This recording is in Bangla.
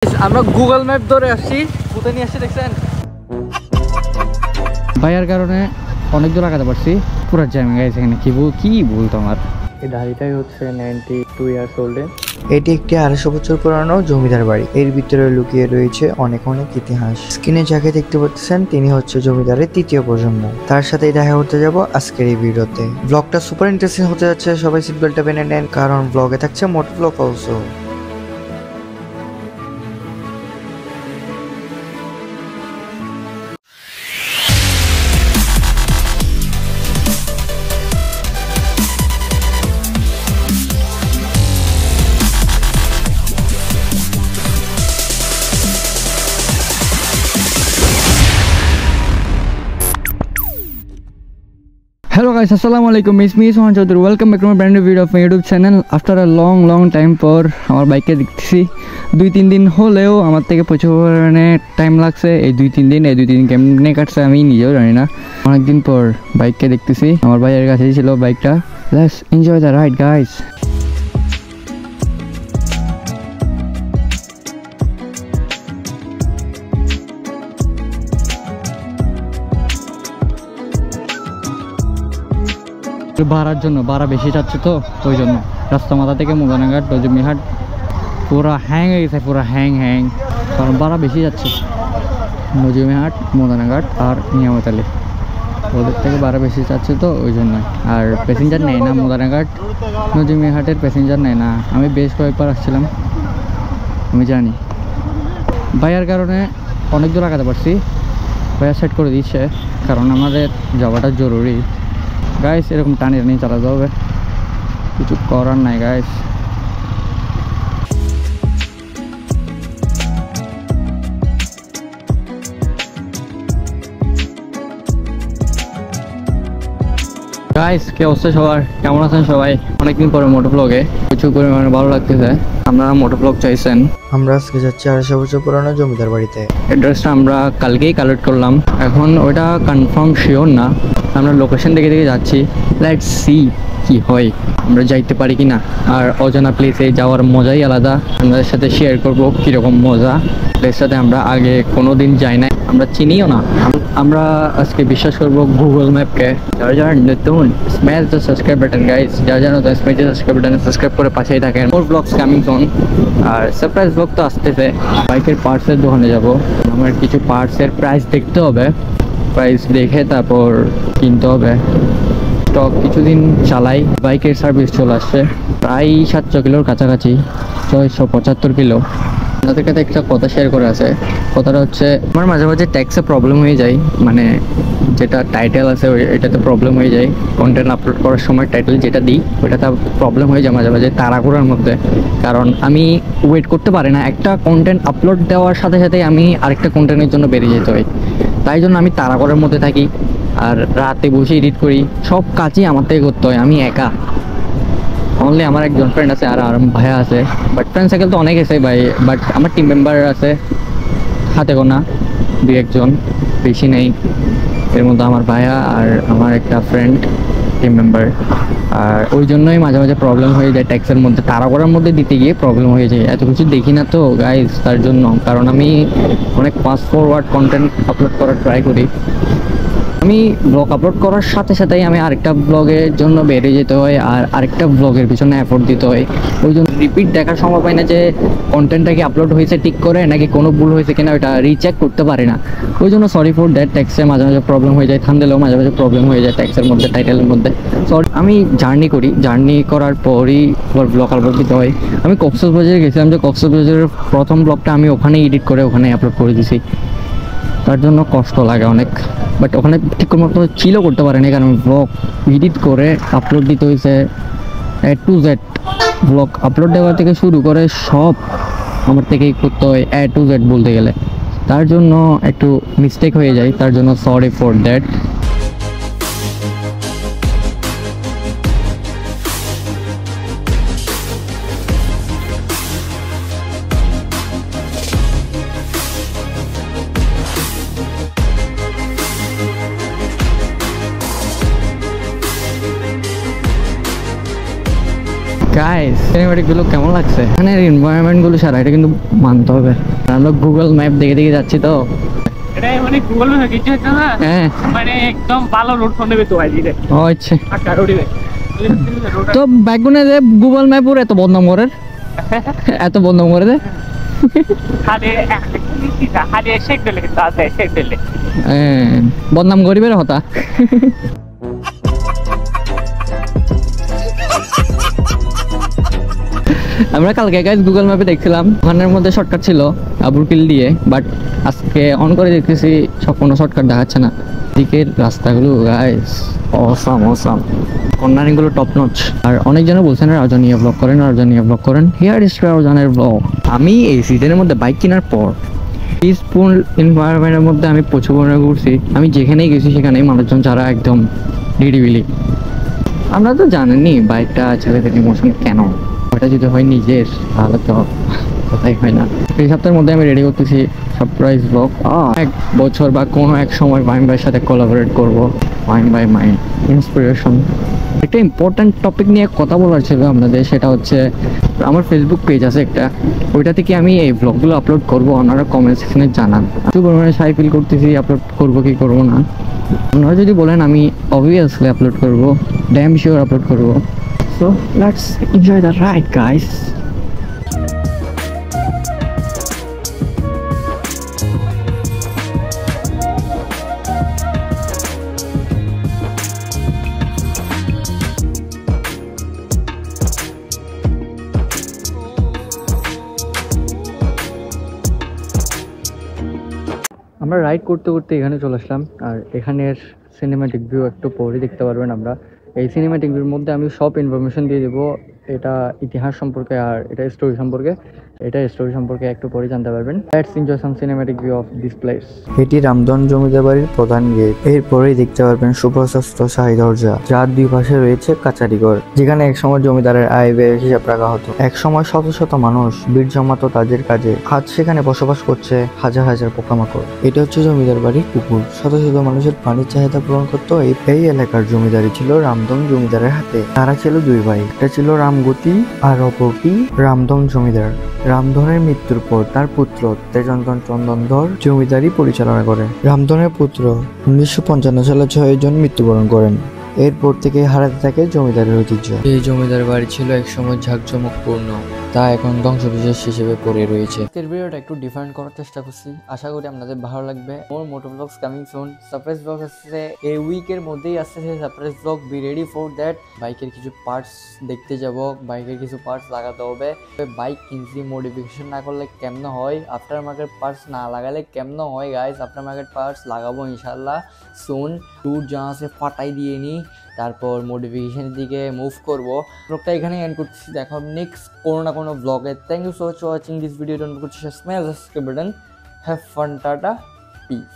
আমরা গুগল ম্যাপ ধরে আসছি, কোথায় নিয়ে আসছি দেখছেন? ভাইয়ার কারণে অনেক দূর আগাতে পারছি, পুরো জ্যাম গাইছে এখানে। কি বলতো আমার এই দাড়িটাই হচ্ছে 92 ইয়ার্স ওল্ডে। এটি একটি 250 বছর পুরানো জমিদার বাড়ি। এর ভিতরে লুকিয়ে রয়েছে অনেক ইতিহাস। স্ক্রিনে যাকে দেখতে পাচ্ছেন তিনি হচ্ছে জমিদারের 3য় প্রজন্ম। তার সাথেই দেখা করতে যাব আজকের এই ভিডিওতে। ব্লগটা সুপার ইন্টারেস্টিং হতে যাচ্ছে, সবাই সিট বেল্টটা বেঁধে নেন, কারণ ব্লগে থাকছে motor blog also. Hello guys, Assalamualaikum. It's me Sohan Chaudhary. Welcome back to my brand new video of my YouTube channel. After a long time পর আমার বাইকে দেখতেছি 2-3 দিন হলেও আমার থেকে প্রচুর পরিমাণে টাইম লাগছে। এই 2-3 দিন কেমনে কাটছে আমি নিজেও জানি না। অনেকদিন পর বাইককে দেখতেছি, আমার ভাইয়ের কাছেই ছিল বাইকটা। Let's enjoy the ride guys. ভাড়া বেশি যাচ্ছে তো ওই জন্য রাস্তা মাথা থেকে মুদানাঘাট ডজমিহাট পুরো হ্যাং হয়ে গেছে, পুরো হ্যাং কারণ ভাড়া বেশি যাচ্ছে। নজমিহাট, মুদানাঘাট আর নিয়ামতালি ওদের থেকে ভাড়া বেশি যাচ্ছে তো ওই জন্য। আর প্যাসেঞ্জার নেয় না, মুদানাঘাট নজমিহাটের প্যাসেঞ্জার নেয় না। আমি বেশ কয়েকবার আসছিলাম, আমি জানি। ভাইয়ার কারণে অনেক দূর আগাতে পারছি, ভাইয়া সেট করে দিচ্ছে, কারণ আমাদের যাওয়াটা জরুরি গাইস। এরকম টানিয়ে নিয়ে চালাতে হবে, কিছু করার নাই গাইস। গাইস কি অবস্থা সবার, কেমন আছেন সবাই? অনেকদিন পরে মোটো ব্লগে প্রচুর পরিমাণে ভালো লাগতেছে। আপনারা মোটো ব্লগ চাইছেন, আমরা আজকে যাচ্ছি 250 বছর পুরানো জমিদার বাড়িতে। অ্যাড্রেসটা আমরা কালকেই কালেক্ট করলাম, এখন ওইটা কনফার্ম শিওর না। আমরা লোকেশন দেখে যাচ্ছি, লেটস সি কি হয়, আমরা যাইতে পারি কি না। আর অজানা প্লেসে যাওয়ার মজাই আলাদা। আপনাদের সাথে শেয়ার করবো কীরকম মজা। প্লেসটাতে আমরা আগে কোনো দিন যাই না, আমরা চিনিও না। আমরা আজকে বিশ্বাস করবো গুগল ম্যাপকে। যারা নতুন, smash the subscribe button guys. যারা নতুন, smash the subscribe button, subscribe করে পাশেই থাকেন। মোর ব্লগস কামিং সুন। আর সারপ্রাইজ ব্লগ তো আসতেছে। বাইকের পার্টসের দোকানে যাব, আমার কিছু পার্টসের প্রাইস দেখতে হবে, প্রাইস দেখে তারপর কিনতে হবে। স্টক কিছুদিন চালাই, বাইকের সার্ভিস চলে আসছে প্রায় 700 কিলোর কাছাকাছি, 675 কিলো। আপনাদের কাছে একটা কথা শেয়ার করে আছে। কথাটা হচ্ছে আমার মাঝে মাঝে ট্যাক্সে প্রবলেম হয়ে যায়, মানে যেটা টাইটেল আছে এটাতে প্রবলেম হয়ে যায়। কন্টেন্ট আপলোড করার সময় টাইটেল যেটা দিই ওইটাতে প্রবলেম হয়ে যায় মাঝে মাঝে তাড়াহুড়োর মধ্যে, কারণ আমি ওয়েট করতে পারি না। একটা কন্টেন্ট আপলোড দেওয়ার সাথে সাথে আমি আরেকটা কন্টেন্টের জন্য বেরিয়ে যেতে হয়, তাই জন্য আমি তাড়াহুড়োর মধ্যে থাকি। আর রাতে বসে এডিট করি, সব কাজই আমার থেকে করতে হয়, আমি একা। অনলি আমার একজন ফ্রেন্ড আছে আর ভাইয়া আছে, বাট ফ্রেন্ড সার্কেল তো অনেক আছে ভাই, বাট আমার টিম মেম্বার আছে হাতে গোনা 2-1 জন, বেশি নেই। এর মধ্যে আমার ভাইয়া আর আমার একটা ফ্রেন্ড টিম মেম্বার। আর ওই জন্যই মাঝে মাঝে প্রবলেম হয়ে যায়, ট্যাক্সের মধ্যে তাড়াহুড়োর মধ্যে দিতে গিয়ে প্রবলেম হয়ে যায়। এত কিছু দেখি না তো গাইজ, তার জন্য। কারণ আমি অনেক ফাস্ট ফরওয়ার্ড কন্টেন্ট আপলোড করার ট্রাই করি। আমি ব্লগ আপলোড করার সাথে সাথেই আমি আরেকটা ব্লগের জন্য বেরিয়ে যেতে হয়, আর আরেকটা ব্লগের পিছনে এফোর্ট দিতে হয়। ওই জন্য রিপিট দেখার সময় পাই না যে কন্টেন্টটা কি আপলোড হয়েছে ঠিক করে, নাকি কোনো ভুল হয়েছে কিনা ওইটা রিচেক করতে পারি না। ওই জন্য সরি ফর দ্যাট। ট্যাক্সে মাঝে মাঝে প্রবলেম হয়ে যায়, থামদেলেও মাঝে মাঝে প্রবলেম হয়ে যায় ট্যাক্সের মধ্যে, টাইটেলের মধ্যে। সরি। আমি জার্নি করার পরই আবার ব্লগ আপলোড দিতে হয়। আমি কক্সবাজারে গেছিলাম, যে কক্সবাজারের প্রথম ব্লগটা আমি ওখানে এডিট করে ওখানে আপলোড করে দিয়েছি, তার জন্য কষ্ট লাগে অনেক। বাট ওখানে ঠিক মতো চিলও করতে পারেনি, কারণ ব্লগ এডিট করে আপলোড দিতে হয়েছে A to Z। Blog upload দেওয়া থেকে শুরু করে সব আমার থেকেই করতে হয় A to Z বলতে গেলে, তার জন্য একটু মিস্টেক হয়ে যায়, তার জন্য sorry for that. Guys cinematic গুলো কেমন লাগছে? এখানে এনভায়রনমেন্ট গুলো সারা এটা কিন্তু মানতে হবে। আমরা গুগল ম্যাপ দেখে দেখে যাচ্ছি তো এটা মানে গুগল ম্যাপে কিছু হচ্ছে না, হ্যাঁ মানে একদম ভালো রোড ফোন নেবে তো ভাই দিলে ও আচ্ছা। আটটা রোডে তো ব্যাকগুনে যে গুগল ম্যাপ ওর এত বদনাম করে এত বদনাম করে দে খালি খালি শেখ দিলে কিন্তু আছে শেখ দিলে বদনাম গরিবের হতা। আমরা কালকে গাইস গুগল ম্যাপে দেখছিলাম ওখানের মধ্যে শর্টকাট ছিল আবুরকিল দিয়ে, বাট আজকে অন করে দেখতেছি সব কোনো শর্টকাট দেখাচ্ছে না। দিকের রাস্তাগুলো গাইস অসাম অসাম, কর্নারিং গুলো টপ নচ। আর অনেকজনে বলছেন রাজনীয় ব্লগ করেন, রাজনীয় ব্লগ করেন। হিয়ার ইজ রাজনের ব্লগ। আমি এই সিজনের মধ্যে বাইক কেনার পর পিসফুল এনভায়রনমেন্টের মধ্যে আমি প্রচুর পরিমাণে ঘুরছি। আমি যেখানেই গেছি সেখানেই মানুষজন যারা একদম নিরিবিলি। আমরা তো জানেনই বাইকটা ছেলেদের ইমোশন কেন, ওটা যদি হয় নিজের তাহলে তো কথাই হয় না। এই সপ্তাহের মধ্যে আমি রেডি করতেছি সারপ্রাইজ ব্লগ। এক বছর বা কোনো এক সময় মাইম ভাইয়ের সাথে কোলাবোরেট করবো। মাইম ভাই মাইন্ড ইন্সপিরেশন। একটা ইম্পর্ট্যান্ট টপিক নিয়ে কথা বলার ছিল আপনাদের, সেটা হচ্ছে আমার ফেসবুক পেজ আছে একটা, ওইটা থেকে আমি এই ব্লগগুলো আপলোড করবো। আপনারা কমেন্ট সেকশনে জানান। প্রচুর পরিমাণে সাই ফিল করতেছি আপলোড করবো কি করবো না। আপনারা যদি বলেন আমি অবভিয়াসলি আপলোড করবো, ড্যাম শিওর আপলোড করবো। So let's enjoy the ride, guys. আমরা রাইড করতে করতে এখানে চলে আসলাম, আর এখানের সিনেম্যাটিক ভিউ একটু পরে দেখতে পারবেন। আমরা এই সিনেম্যাটিক ভিউর মধ্যে আমি সব ইনফরমেশন দিয়ে দেবো, এটা ইতিহাস সম্পর্কে আর এটা স্টোরি সম্পর্কে। এটা স্টোরি সম্পর্কে একটু পরে জানতে পারবেন। Let's enjoy some cinematic view of this place. এটি রামধন জমিদার বাড়ির প্রধান গেট। এরপরেই দেখতে পারবেন সুপ্রশস্ত শাহী দরজা, যার দুই পাশে রয়েছে কাচারিঘর, যেখানে একসময় জমিদারের আয় ব্যয় হিসাব রাখা হতো। একসময় শত শত মানুষ ভিড় জমাতো তাদের কাজে, আজ সেখানে বসবাস করছে হাজার হাজার পোকামাকড়। এটা হচ্ছে জমিদার বাড়ির পুকুর, শত শত মানুষের পানির চাহিদা পূরণ করতো। এই এলাকার জমিদারি ছিল রামধন জমিদারের হাতে। তারা ছিল দুই ভাই, একটা ছিল রামগতি আর অপরটি রামধন জমিদার। রামধনের মৃত্যুর পর তার পুত্র তেজন্তন চন্দনধর জমিদারি পরিচালনা করে। রামধনের পুত্র 1955 সালে 6 জন মৃত্যুবরণ করেন। এরপর থেকে হারাতে থাকে জমিদারের ঐতিহ্য। এই জমিদার বাড়ি ছিল একসময় ঝাঁকজমকপূর্ণ, তা এখন ধ্বংসবিশেষ হিসেবে পড়ে রয়েছে। আজকের ভিডিওটা একটু ডিফারেন্ট করার চেষ্টা করছি, আশা করি আপনাদের ভালো লাগবে। More moto vlogs coming soon. Surprise vlog আসছে এই উইকের মধ্যেই আসছে surprise vlog, be ready for that. বাইকের কিছু পার্টস দেখতে যাব, বাইকের কিছু পার্টস লাগাতে হবে। বাইক কিনছি, মডিফিকেশন না করলে কেমন হয়, আফটার মার্কেট পার্টস না লাগালে কেমন হয় গাইস। আফটার মার্কেট পার্টস লাগাবো ইনশাল্লাহ সুন। ট্যুর যা আছে ফাটাই দিয়ে নিই, তারপর মডিফিকেশনের দিকে মুভ করবো। ব্লগটা এখানে এন্ড করতেছি, দেখা হবে নেক্সট কোনো না কোনো ব্লগে। Thank you so much for watching this video. Don't forget to subscribe button. Have fun, tata, piece.